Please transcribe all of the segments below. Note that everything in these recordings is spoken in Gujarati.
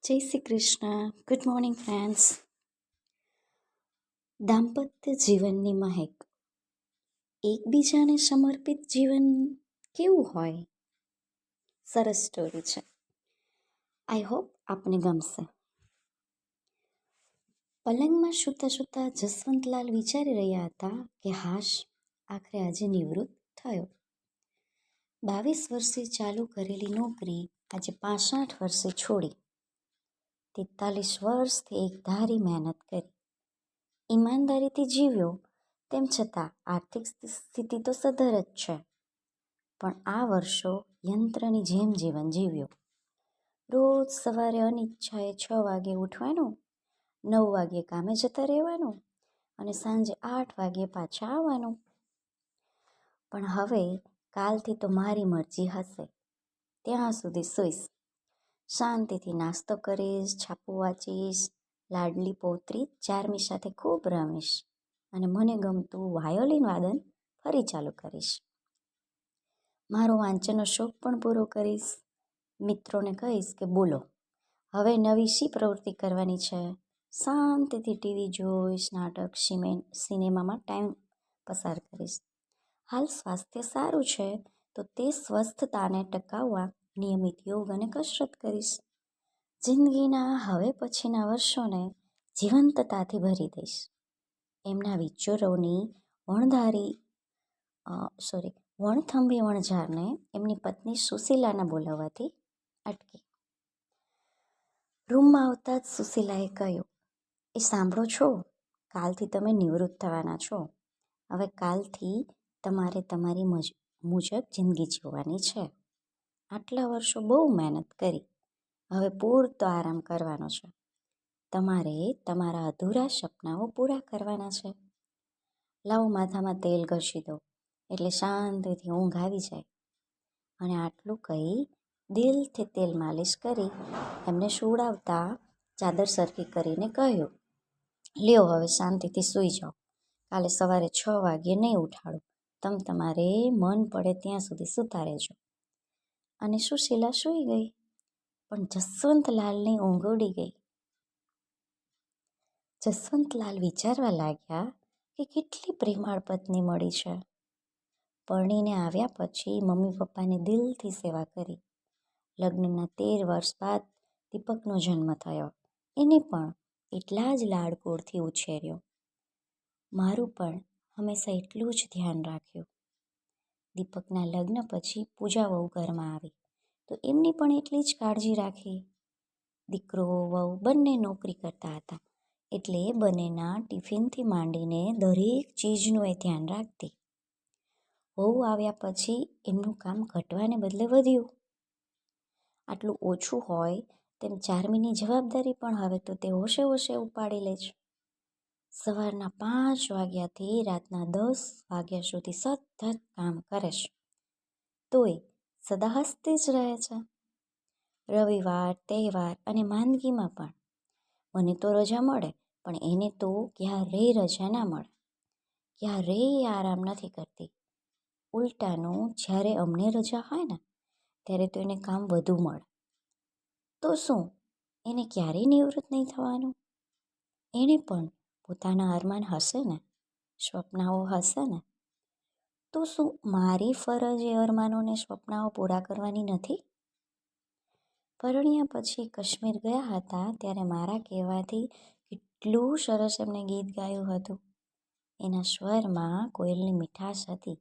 જય Shri Krishna. Good morning friends. દાંપત્ય જીવનની મહેક. એકબીજાને સમર્પિત જીવન કેવું હોય? સરસ સ્ટોરી છે. આઈ હોપ આપને ગમશે. પલંગમાં સૂતા સૂતા જસવંતલાલ વિચારી રહ્યા હતા કે હાશ, આખરે આજે નિવૃત્ત થયો. 22 વર્ષે ચાલુ કરેલી નોકરી આજે 65 વર્ષે છોડી. 43 વર્ષથી એકધારી મહેનત કરી, ઈમાનદારીથી જીવ્યો. તેમ છતાં આર્થિક સ્થિતિ તો સધર જ છે. પણ આ વર્ષો યંત્રની જેમ જીવન જીવ્યો. રોજ સવારે અનિચ્છાએ 6 વાગે ઉઠવાનું, 9 વાગે કામે જતા રહેવાનું અને સાંજે 8 વાગે પાછા આવવાનું. પણ હવે કાલથી તો મારી મરજી હશે. ત્યાં સુધી સૂઈશ, શાંતિથી નાસ્તો કરીશ, છાપું વાંચીશ, લાડલી પૌત્રી ચારમી સાથે ખૂબ રમીશ અને મને ગમતું વાયોલિન વાદન ફરી ચાલુ કરીશ. મારો વાંચનનો શોખ પણ પૂરો કરીશ. મિત્રોને કહીશ કે બોલો, હવે નવી શી પ્રવૃત્તિ કરવાની છે? શાંતિથી ટીવી જોઈશ, નાટક, સિનેમામાં ટાઈમ પસાર કરીશ. હાલ સ્વાસ્થ્ય સારું છે તો તે સ્વસ્થતાને ટકાવવા નિયમિત યોગ અને કસરત કરીશ. જિંદગીના હવે પછીના વર્ષોને જીવંતતાથી ભરી દઈશ. એમના વિચારોની વણથંભી વણઝારને એમની પત્ની સુશીલાના બોલાવવાથી અટકી. રૂમમાં આવતા જ સુશીલાએ કહ્યું, એ સાંભળો છો, કાલથી તમે નિવૃત્ત થવાના છો. હવે કાલથી તમારે તમારી મુજબ જિંદગી જીવવાની છે. આટલા વર્ષો બહુ મહેનત કરી, હવે પૂરતો આરામ કરવાનો છે. તમારે તમારા અધૂરા સપનાઓ પૂરા કરવાના છે. લાવો માથામાં તેલ ઘસી દો એટલે શાંતિથી ઊંઘ આવી જાય. અને આટલું કહી દિલથી તેલ માલિશ કરી એમને સુવડાવતા ચાદર સરખી કરીને કહ્યું, લ્યો હવે શાંતિથી સૂઈ જાઓ. કાલે સવારે 6 વાગ્યે નહીં ઉઠાડું. તમારે મન પડે ત્યાં સુધી સૂતા રહેજો. અને સુશીલા સૂઈ ગઈ. પણ જસવંતલાલની ઊંઘ ઉડી ગઈ. જસવંતલાલ વિચારવા લાગ્યા કે કેટલી પ્રેમાળ પત્ની મળી છે. પરણીને આવ્યા પછી મમ્મી પપ્પાની દિલથી સેવા કરી. લગ્નના 13 વર્ષ બાદ દીપકનો જન્મ થયો. એને પણ એટલા જ લાડકોડથી ઉછેર્યો. મારું પણ હંમેશા એટલું જ ધ્યાન રાખ્યું. દીપકના લગ્ન પછી પૂજા વહુ ઘરમાં આવી તો એમની પણ એટલી જ કાળજી રાખી. દીકરો વહુ બંને નોકરી કરતા હતા એટલે બંનેના ટિફિનથી માંડીને દરેક ચીજનું એ ધ્યાન રાખતી. વહુ આવ્યા પછી એમનું કામ ઘટવાને બદલે વધ્યું. આટલું ઓછું હોય તેમ ચારમીની જવાબદારી પણ હવે તો તે હોશે હોશે ઉપાડી લે છે. સવારના 5 વાગ્યાથી રાતના 10 વાગ્યા સુધી સતત કામ કરે છે. તોય સદા હસતી જ રહે છે. રવિવાર, તહેવાર અને માંદગીમાં પણ મને તો રજા મળે પણ એને તો ક્યારેય રજા ના મળે. ક્યારેય આરામ નથી કરતી. ઉલટાનું જ્યારે અમને રજા હોય ને ત્યારે તો એને કામ વધુ મળે. તો શું એને ક્યારેય નિવૃત્ત નહીં થવાનું? એને પણ પોતાના અરમાન હશે ને, સ્વપ્નાઓ હશે ને. તો શું મારી ફરજ એ અરમાનોને સ્વપ્નાઓ પૂરા કરવાની નથી? પરણ્યા પછી કાશ્મીર ગયા હતા ત્યારે મારા કહેવાથી કેટલું સરસ એમને ગીત ગાયું હતું. એના સ્વરમાં કોયલની મીઠાશ હતી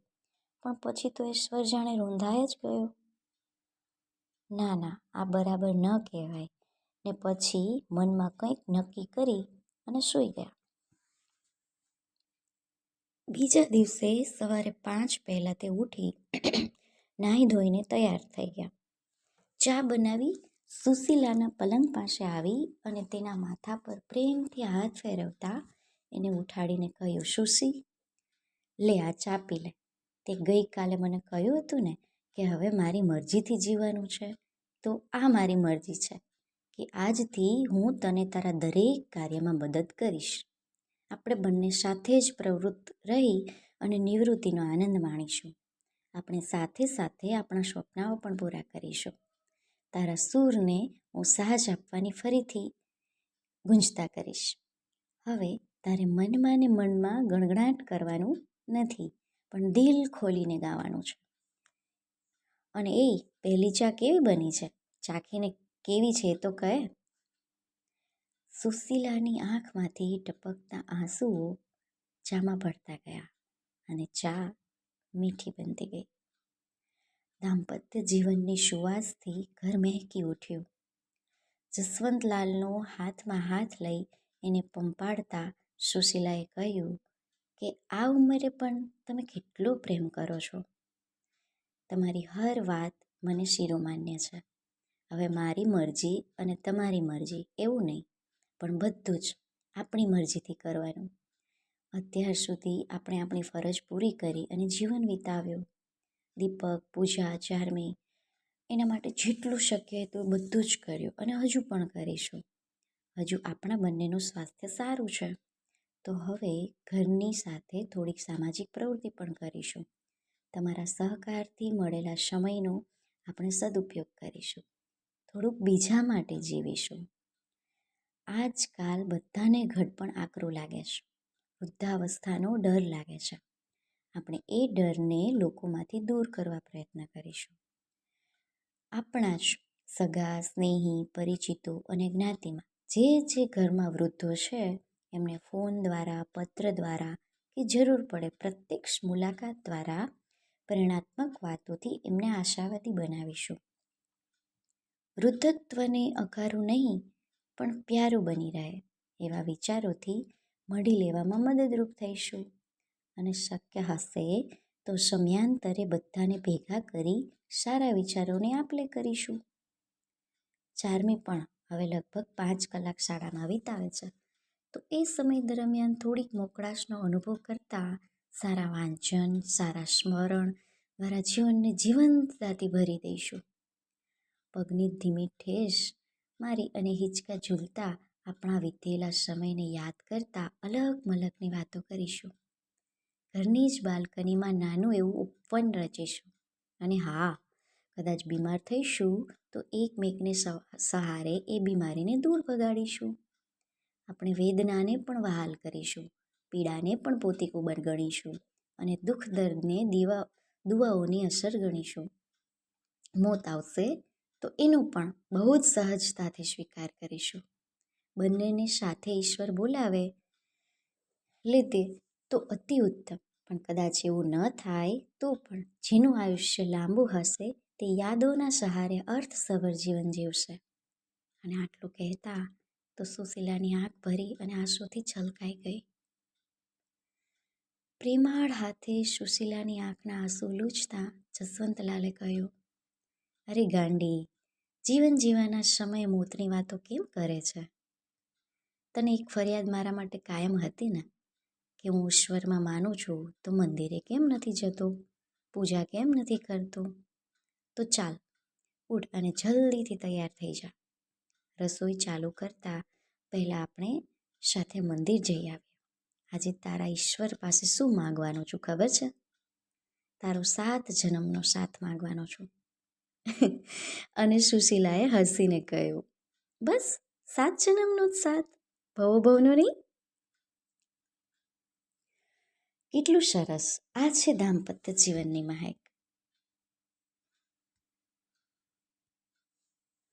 પણ પછી તો એ સ્વર જાણે રૂંધાય જ ગયો. ના, આ બરાબર ન કહેવાય ને પછી મનમાં કંઈક નક્કી કરી અને સૂઈ ગયા. બીજા દિવસે સવારે 5 પહેલાં તે ઉઠી નાહી ધોઈને તૈયાર થઈ ગયા. ચા બનાવી સુશીલાના પલંગ પાસે આવી અને તેના માથા પર પ્રેમથી હાથ ફેરવતા એને ઉઠાડીને કહ્યું, સુશી, લે આ ચા પી લે. તે ગઈકાલે મને કહ્યું હતું ને કે હવે મારી મરજીથી જીવવાનું છે, તો આ મારી મરજી છે કે આજથી હું તને તારા દરેક કાર્યમાં મદદ કરીશ. આપણે બંને સાથે જ પ્રવૃત્ત રહી અને નિવૃત્તિનો આનંદ માણીશું. આપણે સાથે સાથે આપણા સ્વપ્નાઓ પણ પૂરા કરીશું. તારા સૂરને હું સાહસ આપવાની ફરીથી ગુંજતા કરીશ. હવે તારે મનમાં ને મનમાં ગણગણાટ કરવાનું નથી, પણ દિલ ખોલીને ગાવાનું છે. અને એ પહેલી ચા કેવી બની છે? ચાખીને કેવી છે એ તો કહે. સુશીલાની આંખમાંથી ટપકતા આંસુઓ ચામાં ભળતા ગયા અને ચા મીઠી બનતી ગઈ. દાંપત્ય જીવનની સુવાસથી ઘર મહેકી ઉઠ્યું. જસવંતલાલનો હાથમાં હાથ લઈ એને પંપાળતા સુશીલાએ કહ્યું કે આ ઉંમરે પણ તમે કેટલો પ્રેમ કરો છો. તમારી હર વાત મને શિરોમાન્ય છે. હવે મારી મરજી અને તમારી મરજી એવું નહીં, પણ બધું જ આપણી મરજીથી કરવાનું. અત્યાર સુધી આપણે આપણી ફરજ પૂરી કરી અને જીવન વિતાવ્યું. દીપક, પૂજા, ચાર્મી એના માટે જેટલું શક્ય હતું બધું જ કર્યું અને હજુ પણ કરીશું. હજુ આપણા બંનેનું સ્વાસ્થ્ય સારું છે, તો હવે ઘરની સાથે થોડીક સામાજિક પ્રવૃત્તિ પણ કરીશું. તમારા સહકારથી મળેલા સમયનો આપણે સદુપયોગ કરીશું. થોડુંક બીજા માટે જીવીશું. આજકાલ બધાને ઘડપણ આકરું લાગે છે. વૃદ્ધાવસ્થાનો ડર લાગે છે. આપણે એ ડરને લોકોમાંથી દૂર કરવા પ્રયત્ન કરીશું. આપણા જ સગા, સ્નેહી, પરિચિતો અને જ્ઞાતિમાં જે ઘરમાં વૃદ્ધો છે એમને ફોન દ્વારા, પત્ર દ્વારા કે જરૂર પડે પ્રત્યક્ષ મુલાકાત દ્વારા પ્રેરણાત્મક વાતોથી એમને આશાવાદી બનાવીશું. વૃદ્ધત્વને અકારું નહીં, પણ પ્યારું બની રહે એવા વિચારોથી મઢી લેવામાં મદદરૂપ થઈશું. અને શક્ય હશે તો સમયાંતરે બધાને ભેગા કરી સારા વિચારોને આપલે કરીશું. ચાર્મી પણ હવે લગભગ 5 કલાક શાળામાં વિતાવે છે, તો એ સમય દરમિયાન થોડીક મોકળાશનો અનુભવ કરતા સારા વાંચન, સારા સ્મરણ દ્વારા જીવનને જીવંતતાથી ભરી દઈશું. પગની ધીમી ઠેસ મારી અને હિંચકા ઝૂલતા આપણા વીતેલા સમયને યાદ કરતા અલગ મલકની વાતો કરીશું. ઘરની જ બાલ્કનીમાં નાનું એવું ઉપવન રચીશું. અને હા, કદાચ બીમાર થઈશું તો એકમેકને સહારે એ બીમારીને દૂર ભગાડીશું. આપણે વેદનાને પણ વહાલ કરીશું, પીડાને પણ પોતીકું ગણીશું અને દુઃખ દર્દને દુઆઓની અસર ગણીશું. મોત આવશે તો એનો પણ બહુ જ સહજતાથી સ્વીકાર કરીશું. બંનેને સાથે ઈશ્વર બોલાવે લેતે તો અતિ ઉત્તમ, પણ કદાચ એવું ન થાય તો પણ જેનું આયુષ્ય લાંબુ હશે તે યાદોના સહારે અર્થસભર જીવન જીવશે. અને આટલું કહેતા તો સુશીલાની આંખ ભરી અને આંસુથી છલકાઈ ગઈ. પ્રેમાળ હાથે સુશીલાની આંખના આંસુ લૂછતા જસવંતલાલે કહ્યું, અરે ગાંડી, જીવન જીવવાના સમયે મોતની વાતો કેમ કરે છે? તને એક ફરિયાદ મારા માટે કાયમ હતી ને, કે હું ઈશ્વરમાં માનું છું તો મંદિરે કેમ નથી જતો, પૂજા કેમ નથી કરતો? તો ચાલ ઉઠ અને જલ્દીથી તૈયાર થઈ જા. રસોઈ ચાલુ કરતા પહેલાં આપણે સાથે મંદિર જઈ આવીએ. આજે તારા ઈશ્વર પાસે શું માગવાનું છું ખબર છે? તારો 7 જન્મનો સાથ માગવાનો છું. અને સુશીલાએ હસીને કહ્યું, બસ 7 જન્મનો જ સાથ, ભવનો નહીં? કેટલું સરસ! આ છે દાંપત્ય જીવનની મહેક.